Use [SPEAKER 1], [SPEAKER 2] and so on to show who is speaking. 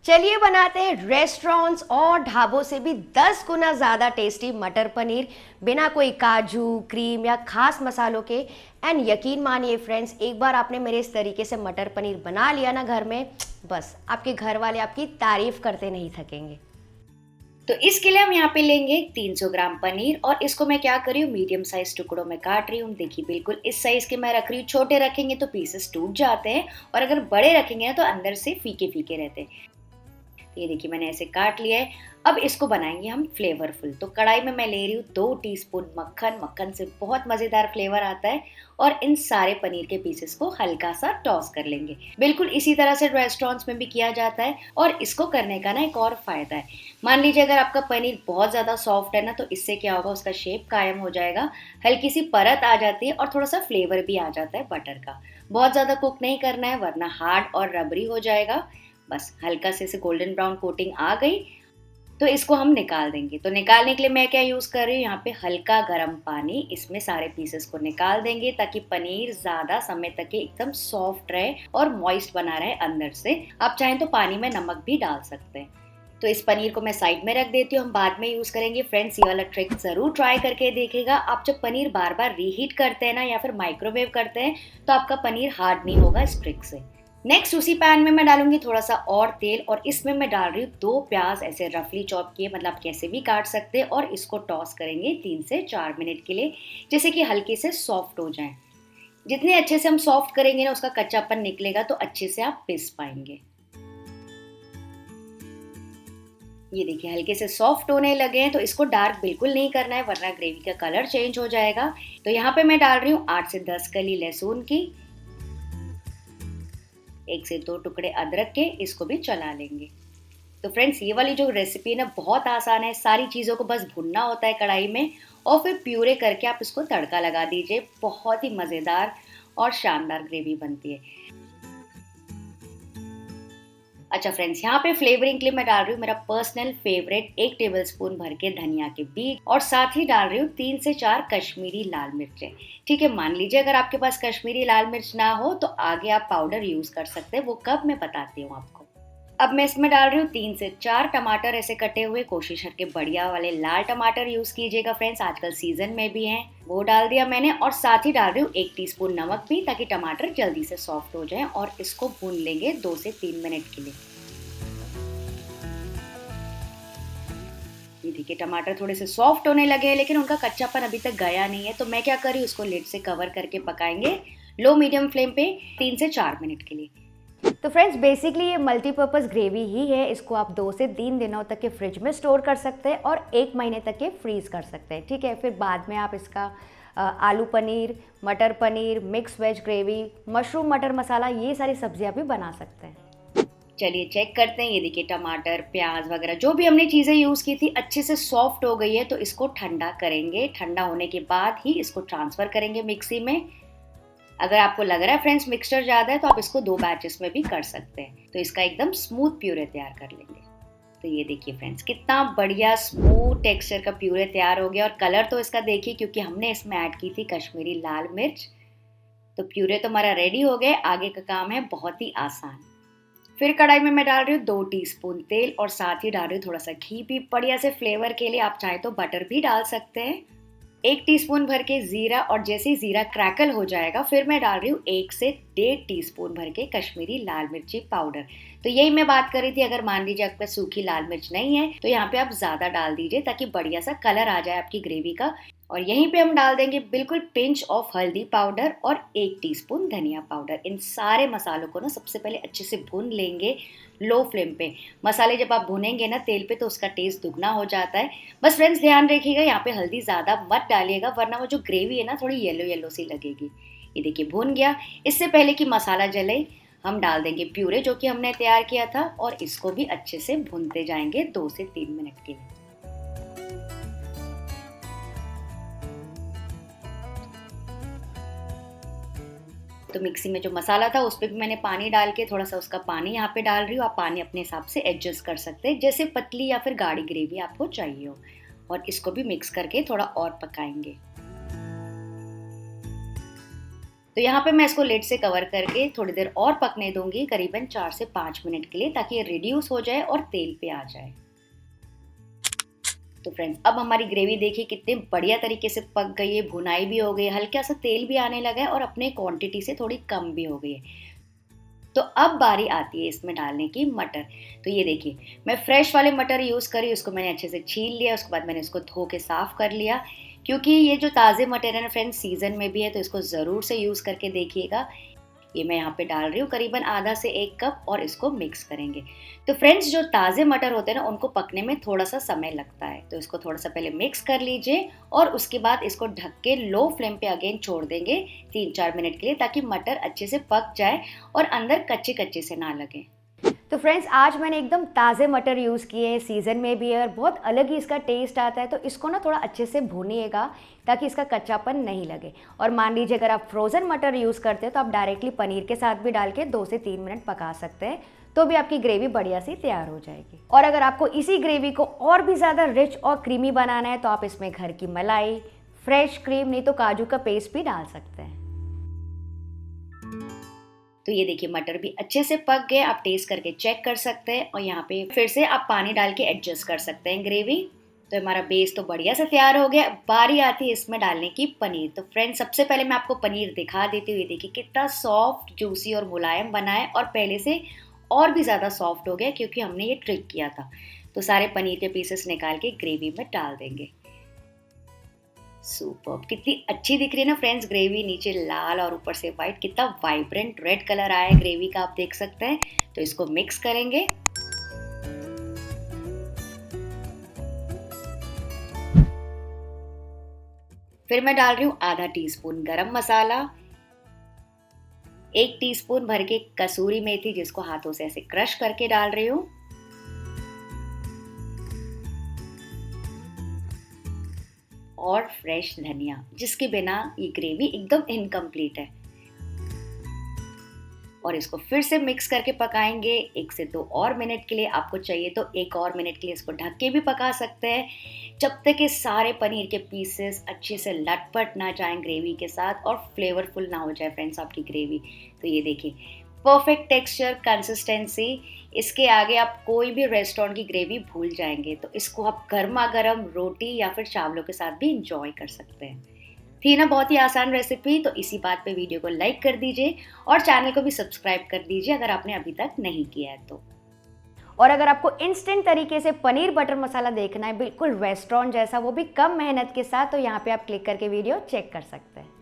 [SPEAKER 1] चलिए बनाते हैं रेस्टोरेंट्स और ढाबों से भी 10 गुना ज़्यादा टेस्टी मटर पनीर बिना कोई काजू क्रीम या खास मसालों के। एंड यकीन मानिए फ्रेंड्स, एक बार आपने मेरे इस तरीके से मटर पनीर बना लिया ना घर में, बस आपके घर वाले आपकी तारीफ करते नहीं थकेंगे।
[SPEAKER 2] तो इसके लिए हम यहाँ पे लेंगे 300 ग्राम पनीर और इसको मैं क्या कर रही हूँ, मीडियम साइज टुकड़ों में काट रही हूँ। देखिए बिल्कुल इस साइज के मैं रख रही हूँ। छोटे रखेंगे तो पीसेस टूट जाते हैं और अगर बड़े रखेंगे ना तो अंदर से फीके फीके रहते हैं। ये देखिए मैंने ऐसे काट लिया है। अब इसको बनाएंगे हम फ्लेवरफुल। तो कढ़ाई में मैं ले रही हूँ 2 टीस्पून मक्खन। मक्खन से बहुत मज़ेदार फ्लेवर आता है। और इन सारे पनीर के पीसेस को हल्का सा टॉस कर लेंगे। बिल्कुल इसी तरह से रेस्टोरेंट्स में भी किया जाता है। और इसको करने का ना एक और फायदा है। मान लीजिए अगर आपका पनीर बहुत ज़्यादा सॉफ्ट है ना, तो इससे क्या होगा, उसका शेप कायम हो जाएगा, हल्की सी परत आ जाती है और थोड़ा सा फ्लेवर भी आ जाता है बटर का। बहुत ज़्यादा कुक नहीं करना है वरना हार्ड और रबरी हो जाएगा। बस हल्का से इसे गोल्डन ब्राउन कोटिंग आ गई तो इसको हम निकाल देंगे। तो निकालने के लिए मैं क्या यूज़ कर रही हूँ, यहाँ पे हल्का गर्म पानी, इसमें सारे पीसेस को निकाल देंगे ताकि पनीर ज़्यादा समय तक के एकदम सॉफ्ट रहे और मॉइस्ट बना रहे अंदर से। आप चाहें तो पानी में नमक भी डाल सकते हैं। तो इस पनीर को मैं साइड में रख देती हूँ, हम बाद में यूज़ करेंगे। फ्रेंड्स ये वाला ट्रिक ज़रूर ट्राई करके देखिएगा। आप जब पनीर बार बार रीहीट करते हैं ना या फिर माइक्रोवेव करते हैं तो आपका पनीर हार्ड नहीं होगा इस ट्रिक से। नेक्स्ट उसी पैन में मैं डालूंगी थोड़ा सा और तेल और इसमें मैं डाल रही हूँ 2 प्याज ऐसे रफली चॉप किए, मतलब आप कैसे भी काट सकते हैं। और इसको टॉस करेंगे 3 से 4 मिनट के लिए, जैसे कि हल्के से सॉफ्ट हो जाएं। जितने अच्छे से हम सॉफ्ट करेंगे ना, उसका कच्चापन निकलेगा तो अच्छे से आप पीस पाएंगे। ये देखिए हल्के से सॉफ्ट होने लगे हैं। तो इसको डार्क बिल्कुल नहीं करना है वरना ग्रेवी का कलर चेंज हो जाएगा। तो यहाँ पे मैं डाल रही हूँ 8 से 10 कली लहसुन की, 1 से 2 टुकड़े अदरक के, इसको भी चला लेंगे। तो फ्रेंड्स ये वाली जो रेसिपी है ना बहुत आसान है। सारी चीज़ों को बस भुनना होता है कढ़ाई में और फिर प्यूरे करके आप इसको तड़का लगा दीजिए। बहुत ही मज़ेदार और शानदार ग्रेवी बनती है। अच्छा फ्रेंड्स, यहाँ पे फ्लेवरिंग के लिए मैं डाल रही हूँ मेरा पर्सनल फेवरेट 1 टेबलस्पून भर के धनिया के बीज और साथ ही डाल रही हूँ 3 से 4 कश्मीरी लाल मिर्चें। ठीक है, मान लीजिए अगर आपके पास कश्मीरी लाल मिर्च ना हो तो आगे आप पाउडर यूज कर सकते हैं, वो कब मैं बताती हूँ आपको। अब मैं इसमें डाल रही हूँ 3 से 4 टमाटर ऐसे कटे हुए। कोशिश करके बढ़िया वाले लाल टमाटर यूज कीजिएगा फ्रेंड्स, आजकल सीजन में भी हैं। वो डाल दिया मैंने और साथ ही डाल रही हूँ 1 टीस्पून नमक भी, ताकि टमाटर जल्दी से सॉफ्ट हो जाए। और इसको भून लेंगे 2 से 3 मिनट के लिए। ये देखिए टमाटर थोड़े से सॉफ्ट होने लगे हैं लेकिन उनका कच्चापन अभी तक गया नहीं है। तो मैं क्या कर रही हूँ, उसको लिड से कवर करके पकाएंगे लो मीडियम फ्लेम पे 3 से 4 मिनट के लिए।
[SPEAKER 1] तो फ्रेंड्स बेसिकली ये मल्टीपर्पज़ ग्रेवी ही है। इसको आप 2 से 3 दिनों तक के फ्रिज में स्टोर कर सकते हैं और 1 महीने तक के फ्रीज कर सकते हैं। ठीक है, फिर बाद में आप इसका aloo paneer, matar paneer, mix veg gravy, mushroom matar masala, ये सारी सब्जियां भी बना सकते हैं।
[SPEAKER 2] चलिए चेक करते हैं। ये देखिए टमाटर प्याज वगैरह जो भी हमने चीज़ें यूज़ की थी अच्छे से सॉफ्ट हो गई है। तो इसको ठंडा करेंगे। ठंडा होने के बाद ही इसको ट्रांसफ़र करेंगे मिक्सी में। अगर आपको लग रहा है फ्रेंड्स मिक्सचर ज़्यादा है तो आप इसको 2 बैचेस में भी कर सकते हैं। तो इसका एकदम स्मूथ प्यूरे तैयार कर लेंगे। तो ये देखिए फ्रेंड्स कितना बढ़िया स्मूथ टेक्सचर का प्यूरे तैयार हो गया। और कलर तो इसका देखिए, क्योंकि हमने इसमें ऐड की थी कश्मीरी लाल मिर्च। तो प्यूरे तो हमारा रेडी हो गए। आगे का काम है बहुत ही आसान। फिर कढ़ाई में मैं डाल रही हूँ 2 टीस्पून तेल और साथ ही डाल रही हूँ थोड़ा सा घी भी बढ़िया से फ्लेवर के लिए। आप चाहे तो बटर भी डाल सकते हैं। 1 टीस्पून भर के जीरा और जैसे ही जीरा क्रैकल हो जाएगा फिर मैं डाल रही हूँ 1 से 1.5 टीस्पून भर के कश्मीरी लाल मिर्ची पाउडर। तो यही मैं बात कर रही थी, अगर मान लीजिए आपके पास सूखी लाल मिर्च नहीं है तो यहाँ पे आप ज़्यादा डाल दीजिए ताकि बढ़िया सा कलर आ जाए आपकी ग्रेवी का। और यहीं पे हम डाल देंगे बिल्कुल पिंच ऑफ हल्दी पाउडर और 1 टीस्पून धनिया पाउडर। इन सारे मसालों को ना सबसे पहले अच्छे से भून लेंगे लो फ्लेम पे। मसाले जब आप भुनेंगे ना तेल पे तो उसका टेस्ट दुगना हो जाता है। बस फ्रेंड्स ध्यान रखिएगा यहाँ पे हल्दी ज़्यादा मत डालिएगा वरना वो जो ग्रेवी है ना थोड़ी येलो येलो सी लगेगी। ये देखिए भून गया। इससे पहले कि मसाला जले हम डाल देंगे प्यूरे जो कि हमने तैयार किया था और इसको भी अच्छे से भूनते जाएंगे 2 से 3 मिनट के लिए। तो मिक्सी में जो मसाला था उस पर भी मैंने पानी डाल के थोड़ा सा उसका पानी यहाँ पे डाल रही हूँ। आप पानी अपने हिसाब से एडजस्ट कर सकते हैं, जैसे पतली या फिर गाढ़ी ग्रेवी आपको चाहिए हो। और इसको भी मिक्स करके थोड़ा और पकाएंगे। तो यहाँ पे मैं इसको लिड से कवर करके थोड़ी देर और पकने दूंगी, करीबन 4 से 5 मिनट के लिए, ताकि ये रिड्यूस हो जाए और तेल पे आ जाए। तो फ्रेंड्स, अब हमारी ग्रेवी देखिए कितने बढ़िया तरीके से पक गई है, भुनाई भी हो गई है, हल्का सा तेल भी आने लगा है और अपने क्वांटिटी से थोड़ी कम भी हो गई है। तो अब बारी आती है इसमें डालने की मटर। तो ये देखिए, मैं फ्रेश वाले मटर यूज़ करी, उसको मैंने अच्छे से छील लिया, उसके बाद मैंने इसको धो के साफ़ कर लिया, क्योंकि ये जो ताज़े मटर है ना फ्रेंड्स, सीज़न में भी है, तो इसको ज़रूर से यूज़ करके देखिएगा। ये मैं यहाँ पे डाल रही हूँ करीबन आधा से 1 कप, और इसको मिक्स करेंगे। तो फ्रेंड्स, जो ताज़े मटर होते हैं ना, उनको पकने में थोड़ा सा समय लगता है, तो इसको थोड़ा सा पहले मिक्स कर लीजिए और उसके बाद इसको ढक के लो फ्लेम पे अगेन छोड़ देंगे 3-4 मिनट के लिए, ताकि मटर अच्छे से पक जाए और अंदर कच्चे कच्चे से ना लगे।
[SPEAKER 1] तो फ्रेंड्स, आज मैंने एकदम ताज़े मटर यूज़ किए हैं, सीज़न में भी है और बहुत अलग ही इसका टेस्ट आता है। तो इसको ना थोड़ा अच्छे से भूनिएगा ताकि इसका कच्चापन नहीं लगे। और मान लीजिए अगर आप फ्रोज़न मटर यूज़ करते हैं तो आप डायरेक्टली पनीर के साथ भी डाल के 2 से 3 मिनट पका सकते हैं, तो भी आपकी ग्रेवी बढ़िया सी तैयार हो जाएगी। और अगर आपको इसी ग्रेवी को और भी ज़्यादा रिच और क्रीमी बनाना है तो आप इसमें घर की मलाई, फ्रेश क्रीम, नहीं तो काजू का पेस्ट भी डाल सकते हैं।
[SPEAKER 2] तो ये देखिए, मटर भी अच्छे से पक गए, आप टेस्ट करके चेक कर सकते हैं, और यहाँ पे फिर से आप पानी डाल के एडजस्ट कर सकते हैं ग्रेवी। तो हमारा बेस तो बढ़िया से तैयार हो गया। बारी आती है इसमें डालने की पनीर। तो फ्रेंड्स, सबसे पहले मैं आपको पनीर दिखा देती हूँ। ये देखिए कितना सॉफ्ट, जूसी और मुलायम बना है, और पहले से और भी ज़्यादा सॉफ्ट हो गया क्योंकि हमने ये ट्रिक किया था। तो सारे पनीर के पीसेस निकाल के ग्रेवी में डाल देंगे। सुपर्ब, कितनी अच्छी दिख रही है ना फ्रेंड्स ग्रेवी, नीचे लाल और ऊपर से वाइट, कितना वाइब्रेंट रेड कलर आया है ग्रेवी का, आप देख सकते हैं। तो इसको मिक्स करेंगे। फिर मैं डाल रही हूँ आधा टीस्पून गरम मसाला, 1 टीस्पून भर के कसूरी मेथी, जिसको हाथों से ऐसे क्रश करके डाल रही हूँ, और फ्रेश धनिया, जिसके बिना ये ग्रेवी एकदम इनकम्प्लीट है। और इसको फिर से मिक्स करके पकाएंगे 1 से 2 और मिनट के लिए। आपको चाहिए तो 1 और मिनट के लिए इसको ढक के भी पका सकते हैं, जब तक कि सारे पनीर के पीसेस अच्छे से लटपट ना जाएं ग्रेवी के साथ और फ्लेवरफुल ना हो जाए फ्रेंड्स आपकी ग्रेवी। तो ये देखिए, परफेक्ट टेक्सचर, कंसिस्टेंसी, इसके आगे आप कोई भी रेस्टोरेंट की ग्रेवी भूल जाएंगे। तो इसको आप गर्मा गर्म रोटी या फिर चावलों के साथ भी इंजॉय कर सकते हैं। थी ना बहुत ही आसान रेसिपी। तो इसी बात पे वीडियो को लाइक कर दीजिए और चैनल को भी सब्सक्राइब कर दीजिए अगर आपने अभी तक नहीं किया है तो।
[SPEAKER 1] और अगर आपको इंस्टेंट तरीके से पनीर बटर मसाला देखना है, बिल्कुल रेस्टोरेंट जैसा, वो भी कम मेहनत के साथ, तो यहाँ पे आप क्लिक करके वीडियो चेक कर सकते हैं।